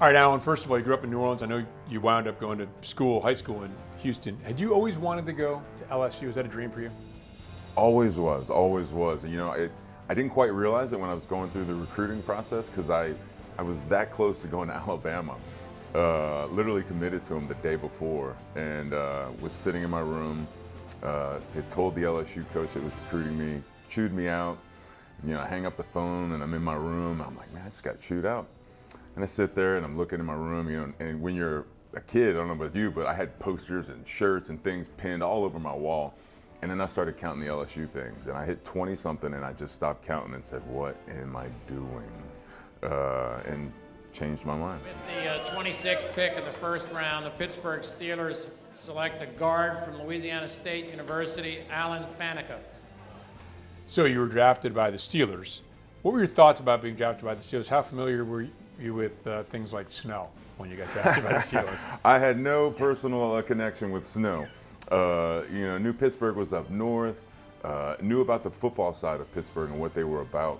All right, Alan, first of all, you grew up in New Orleans. I know you wound up going to school, high school in Houston. Had you always wanted to go to LSU? Was that a dream for you? Always was, always was. And, I didn't quite realize it when I was going through the recruiting process because I was that close to going to Alabama. Literally committed to him the day before and was sitting in my room. Had told the LSU coach that was recruiting me, chewed me out. I hang up the phone and I'm in my room. I'm like, man, I just got chewed out. And I sit there and I'm looking in my room, and when you're a kid, I don't know about you, but I had posters and shirts and things pinned all over my wall. And then I started counting the LSU things, and I hit 20 something, and I just stopped counting and said, what am I doing? And changed my mind. With the 26th pick in the first round, the Pittsburgh Steelers select a guard from Louisiana State University, Alan Faneca. So you were drafted by the Steelers. What were your thoughts about being drafted by the Steelers? How familiar were you with things like snow when you got drafted by the Steelers? I had no personal connection with snow. Knew Pittsburgh was up north, knew about the football side of Pittsburgh and what they were about,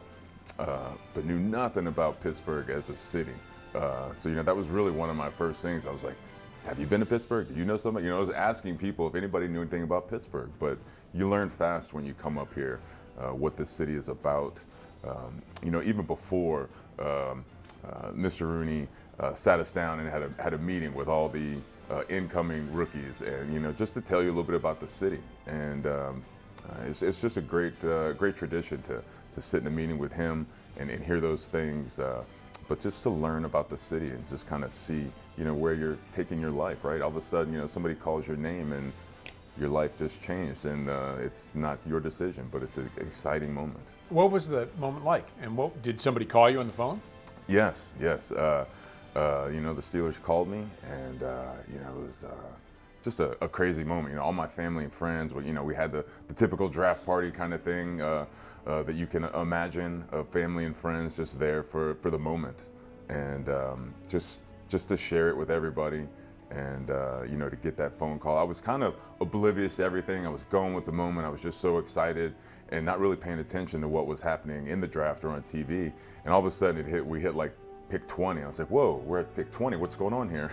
but knew nothing about Pittsburgh as a city. So that was really one of my first things. I was like, have you been to Pittsburgh? Do you know somebody? I was asking people if anybody knew anything about Pittsburgh, but you learn fast when you come up here what this city is about. Even before Mr. Rooney sat us down and had a meeting with all the incoming rookies, and just to tell you a little bit about the city. And it's just a great tradition to sit in a meeting with him and hear those things, but just to learn about the city and just kind of see where you're taking your life. Right, all of a sudden somebody calls your name and your life just changed, and it's not your decision, but it's an exciting moment. What was the moment like? And did somebody call you on the phone? Yes. The Steelers called me, and it was just a crazy moment. All my family and friends, we had the typical draft party kind of thing that you can imagine, of family and friends just there for the moment, and just to share it with everybody, and to get that phone call. I was kind of oblivious to everything. I was going with the moment. I was just so excited and not really paying attention to what was happening in the draft or on TV. And all of a sudden we hit like pick 20. I was like, whoa, we're at pick 20. What's going on here?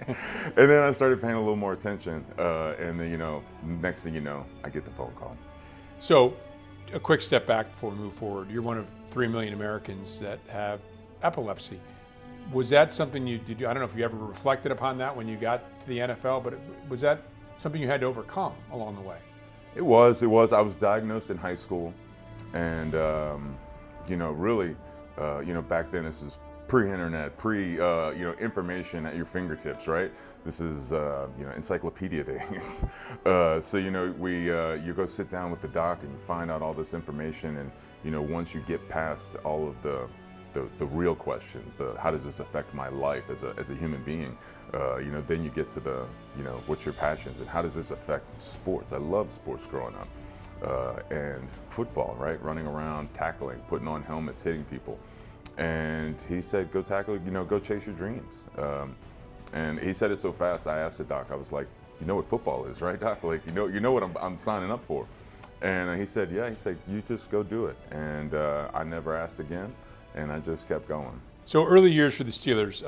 And then I started paying a little more attention. And then, next thing you know, I get the phone call. So a quick step back before we move forward. You're one of 3 million Americans that have epilepsy. Was that something I don't know if you ever reflected upon that when you got to the NFL, but was that something you had to overcome along the way? It was. I was diagnosed in high school, and really, back then this is pre-internet, information at your fingertips, right? This is encyclopedia days. So you go sit down with the doc and you find out all this information, and once you get past all of the real questions, how does this affect my life as a human being? Then you get to the what's your passions and how does this affect sports? I loved sports growing up, and football, right? Running around, tackling, putting on helmets, hitting people. And he said, go tackle, go chase your dreams. And he said it so fast. I asked the doc, I was like, you know what football is, right, doc? Like, you know what I'm signing up for. And he said, yeah. He said, you just go do it. And I never asked again. And I just kept going. So early years for the Steelers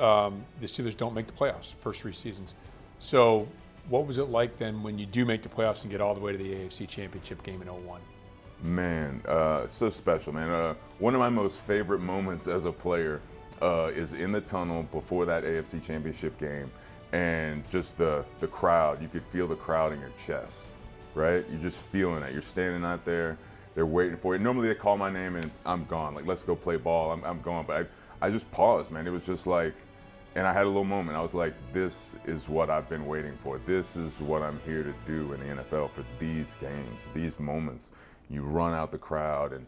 don't make the playoffs first 3 seasons. So what was it like then when you do make the playoffs and get all the way to the AFC Championship game in 2001? Man, so special, man. One of my most favorite moments as a player is in the tunnel before that AFC Championship game, and just the crowd. You could feel the crowd in your chest, right? You're just feeling it. You're standing out there. They're waiting for you. Normally they call my name and I'm gone. Like, let's go play ball. I'm gone. But I just paused, man. It was just like, and I had a little moment. I was like, this is what I've been waiting for. This is what I'm here to do in the NFL for these games, these moments. You run out the crowd, and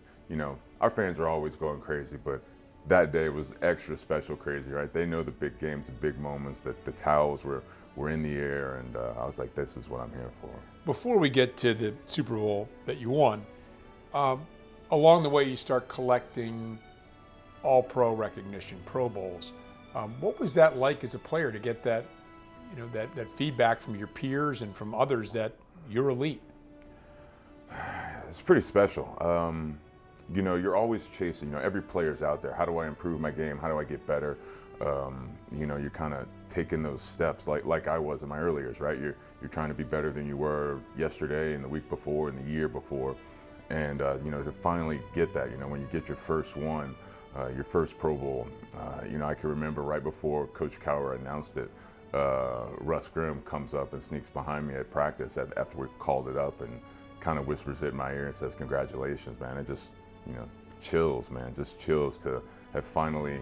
our fans are always going crazy, but that day was extra special crazy, right? They know the big games, the big moments, that the towels were in the air, and I was like, this is what I'm here for. Before we get to the Super Bowl that you won, along the way you start collecting all-pro recognition, Pro Bowls. What was that like as a player to get that, that feedback from your peers and from others that you're elite? It's pretty special. You're always chasing, every player's out there. How do I improve my game? How do I get better? You're kind of taking those steps like I was in my early years, right? You're trying to be better than you were yesterday and the week before and the year before. And, to finally get that, when you get your first one, your first Pro Bowl, I can remember right before Coach Cowher announced it, Russ Grimm comes up and sneaks behind me at practice after we called it up and kind of whispers it in my ear and says, "Congratulations, man." It just, chills, man, just chills to have finally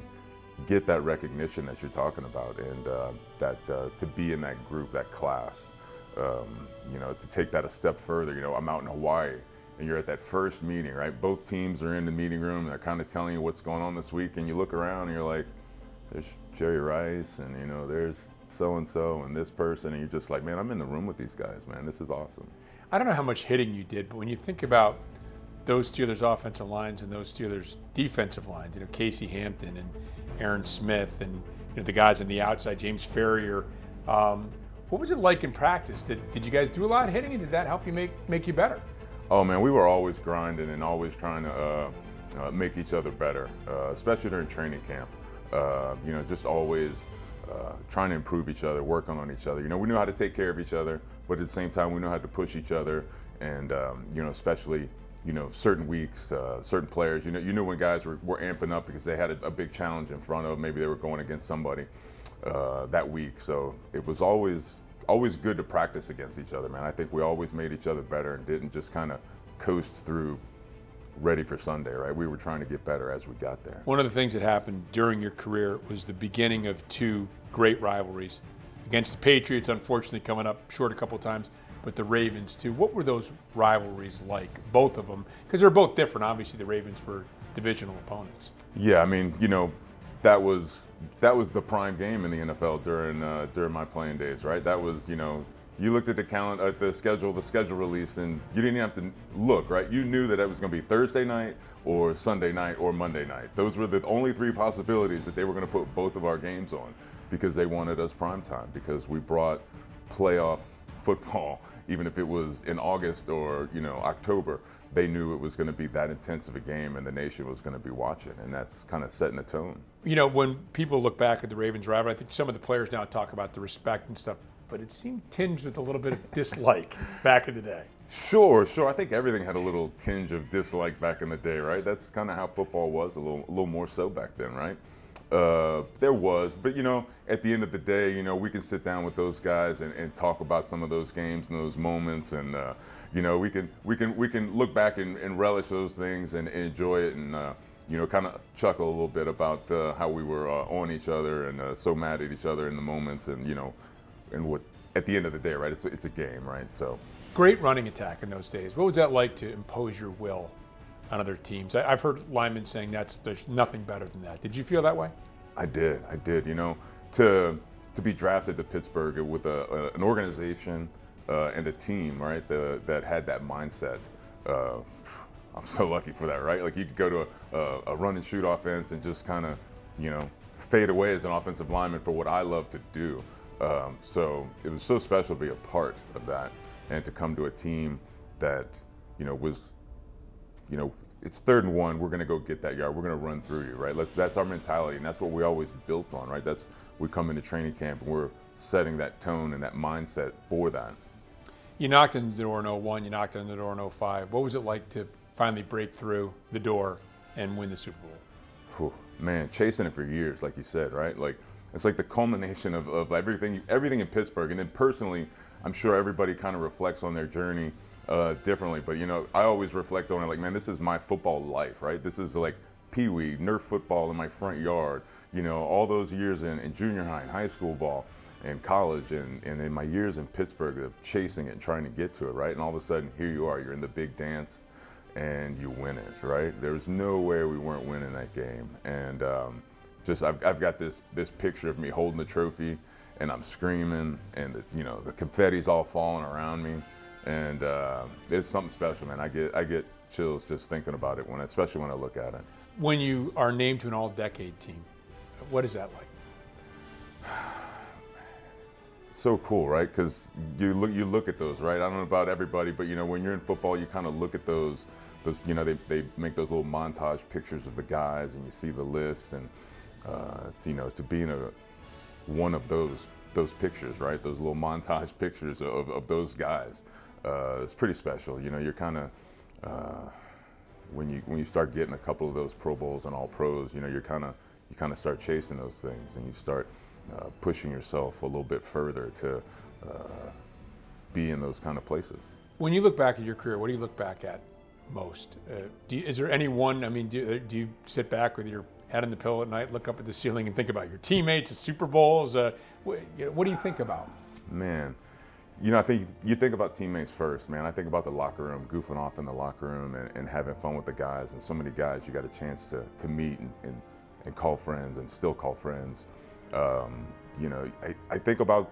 get that recognition that you're talking about, and to be in that group, that class, to take that a step further. I'm out in Hawaii, and you're at that first meeting, right? Both teams are in the meeting room, and they're kind of telling you what's going on this week, and you look around, and you're like, there's Jerry Rice, and there's so-and-so, and this person, and you're just like, man, I'm in the room with these guys, man. This is awesome. I don't know how much hitting you did, but when you think about those Steelers offensive lines and those Steelers defensive lines, Casey Hampton and Aaron Smith and the guys on the outside, James Ferrier, what was it like in practice? Did you guys do a lot of hitting, and did that help you make you better? Oh man, we were always grinding and always trying to make each other better, especially during training camp. Just always trying to improve each other, working on each other. We knew how to take care of each other, but at the same time, we knew how to push each other, and especially certain weeks, certain players. You knew when guys were amping up because they had a big challenge in front of them. Maybe they were going against somebody that week. So it was always good to practice against each other, man. I think we always made each other better and didn't just kind of coast through ready for Sunday, right? We were trying to get better as we got there. One of the things that happened during your career was the beginning of two great rivalries against the Patriots, unfortunately coming up short a couple of times, but the Ravens too. What were those rivalries like, both of them? Because they're both different. Obviously, the Ravens were divisional opponents. Yeah, I mean, that was the prime game in the NFL during my playing days, right? That was, you looked at the calendar, at the schedule release, and you didn't even have to look, right? You knew that it was going to be Thursday night or Sunday night or Monday night. Those were the only three possibilities that they were going to put both of our games on, because they wanted us primetime, because we brought playoff football, even if it was in August or October. They knew it was going to be that intense of a game, and the nation was going to be watching, and that's kind of setting the tone. When people look back at the Ravens rivalry, I think some of the players now talk about the respect and stuff, but it seemed tinged with a little bit of dislike back in the day. Sure. I think everything had a little tinge of dislike back in the day, right? That's kind of how football was, a little more so back then, right? There was, but at the end of the day, we can sit down with those guys and talk about some of those games and those moments, and we can look back and relish those things and enjoy it, and kind of chuckle a little bit about how we were on each other and so mad at each other in the moments, and and what at the end of the day, right? It's a game, right? So great running attack in those days. What was that like to impose your will on other teams? I've heard linemen saying there's nothing better than that. Did you feel that way? I did. To be drafted to Pittsburgh with an organization and a team, right, that had that mindset. I'm so lucky for that, right? Like, you could go to a run and shoot offense and just kind of, fade away as an offensive lineman for what I love to do. So it was so special to be a part of that, and to come to a team that, was, it's 3rd and 1, we're going to go get that yard, we're going to run through you, right? That's our mentality, and that's what we always built on, right? We come into training camp and we're setting that tone and that mindset for that. You knocked on the door in 01, you knocked on the door in 05. What was it like to finally break through the door and win the Super Bowl? Whew, man, chasing it for years, like you said, right? Like, it's like the culmination of everything in Pittsburgh. And then personally, I'm sure everybody kind of reflects on their journey differently. But, I always reflect on it like, man, this is my football life, right? This is like Pee-wee, Nerf football in my front yard. All those years in junior high and high school ball and college, and in my years in Pittsburgh of chasing it and trying to get to it, right? And all of a sudden, here you are, you're in the big dance and you win it, right? There's no way we weren't winning that game. And I've got this picture of me holding the trophy, and I'm screaming, and the confetti's all falling around me, and it's something special, man. I get chills just thinking about it, especially when I look at it. When you are named to an all-decade team, what is that like? So cool, right? Because you look at those, right? I don't know about everybody, but when you're in football, you kind of look at those. They make those little montage pictures of the guys, and you see the list, and to be in one of those pictures, right? Those little montage pictures of those guys. It's pretty special. You're kind of when you start getting a couple of those Pro Bowls and All Pros, you kind of start chasing those things, and you start pushing yourself a little bit further to be in those kind of places. When you look back at your career, what do you look back at most? Is there any one? I mean, do you sit back with your head on the pillow at night, look up at the ceiling, and think about your teammates, the Super Bowls? What do you think about? Man, I think you think about teammates first, man. I think about the locker room, goofing off in the locker room and having fun with the guys. And so many guys you got a chance to meet and call friends and still call friends. I think about,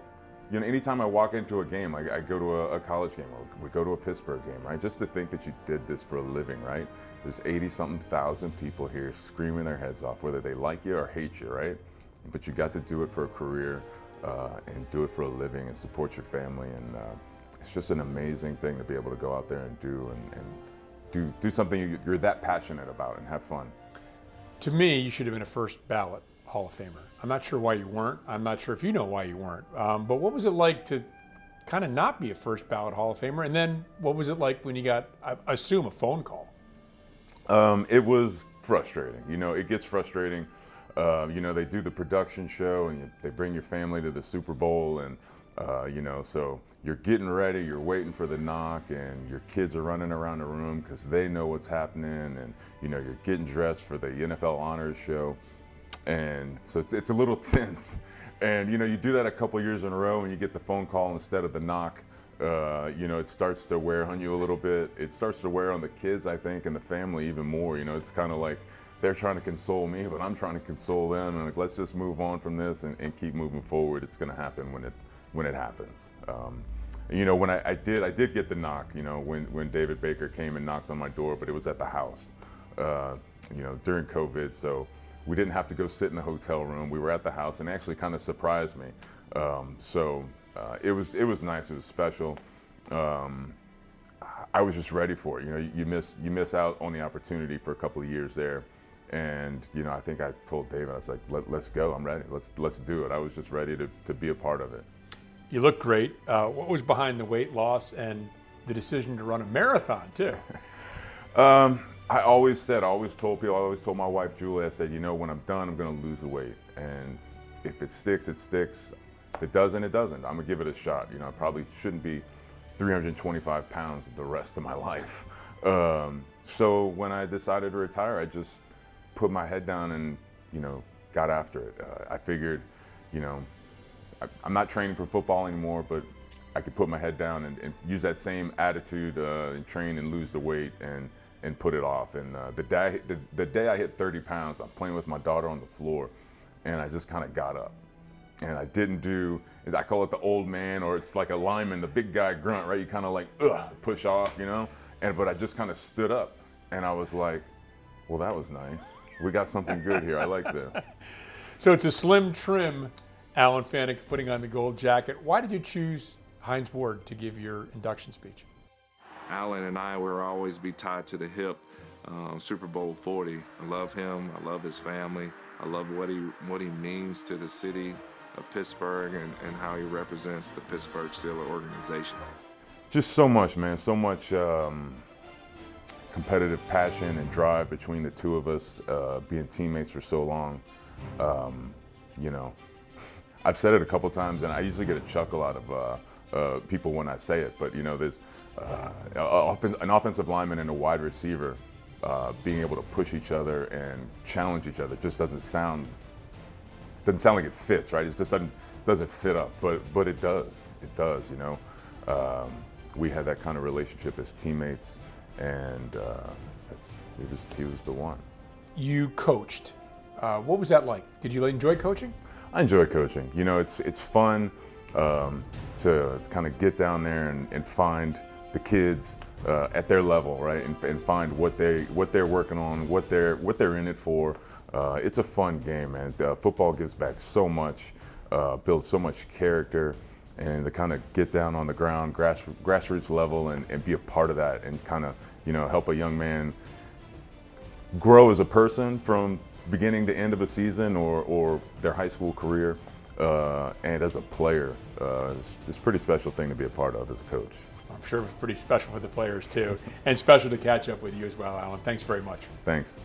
anytime I walk into a game, I go to a college game or we go to a Pittsburgh game, right? Just to think that you did this for a living, right? There's 80-something thousand people here screaming their heads off, whether they like you or hate you, right? But you got to do it for a career and do it for a living and support your family. And it's just an amazing thing to be able to go out there and do something you're that passionate about and have fun. To me, you should have been a first ballot Hall of Famer. I'm not sure why you weren't. I'm not sure if you know why you weren't. But what was it like to kind of not be a first ballot Hall of Famer? And then what was it like when you got, I assume, a phone call? It was frustrating. It gets frustrating. They do the production show and they bring your family to the Super Bowl and, so you're getting ready, you're waiting for the knock and your kids are running around the room because they know what's happening and, you're getting dressed for the NFL Honors Show. And so it's a little tense. And, you do that a couple years in a row and you get the phone call instead of the knock. It starts to wear on you a little bit. It starts to wear on the kids, I think, and the family even more. It's kind of like they're trying to console me, but I'm trying to console them. And like, let's just move on from this and keep moving forward. It's going to happen when it happens. When I did get the knock. When David Baker came and knocked on my door, but it was at the house. During COVID, so we didn't have to go sit in the hotel room. We were at the house, and it actually kind of surprised me. It was nice. It was special. I was just ready for it. You miss out on the opportunity for a couple of years there, and I think I told David, I was like, let's go. I'm ready. Let's do it. I was just ready to be a part of it. You look great. What was behind the weight loss and the decision to run a marathon too? I always told people, I always told my wife, Julie, I said, when I'm done, I'm going to lose the weight. And if it sticks, it sticks. If it doesn't, it doesn't. I'm going to give it a shot. I probably shouldn't be 325 pounds the rest of my life. So when I decided to retire, I just put my head down and, got after it. I figured, I'm not training for football anymore, but I could put my head down and use that same attitude and train and lose the weight and put it off. And the day I hit 30 pounds, I'm playing with my daughter on the floor, and I just kind of got up. And I didn't do, I call it the old man, or it's like a lineman, the big guy grunt, right? You kind of like, push off, but I just kind of stood up, and I was like, well, that was nice. We got something good here. I like this. So it's a slim trim Alan Faneca putting on the gold jacket. Why did you choose Hines Ward to give your induction speech? Alan and I will always be tied to the hip. Super Bowl 40. I love him. I love his family. I love what he means to the city of Pittsburgh and how he represents the Pittsburgh Steelers organization. Just so much, man. So much competitive passion and drive between the two of us, being teammates for so long. I've said it a couple times, and I usually get a chuckle out of people when I say it, but there's an offensive lineman and a wide receiver being able to push each other and challenge each other just doesn't sound like it fits, right? It just doesn't fit up, but it does. It does, We had that kind of relationship as teammates, and he was the one. You coached. What was that like? Did you enjoy coaching? I enjoy coaching. It's fun to kind of get down there and find the kids at their level, right? And find what they're working on, what they're in it for. It's a fun game, man. Football gives back so much, builds so much character, and to kind of get down on the ground, grassroots level, and be a part of that, and kind of help a young man grow as a person from beginning to end of a season or their high school career. And as a player, it's a pretty special thing to be a part of as a coach. I'm sure it was pretty special for the players too, and special to catch up with you as well, Alan. Thanks very much. Thanks.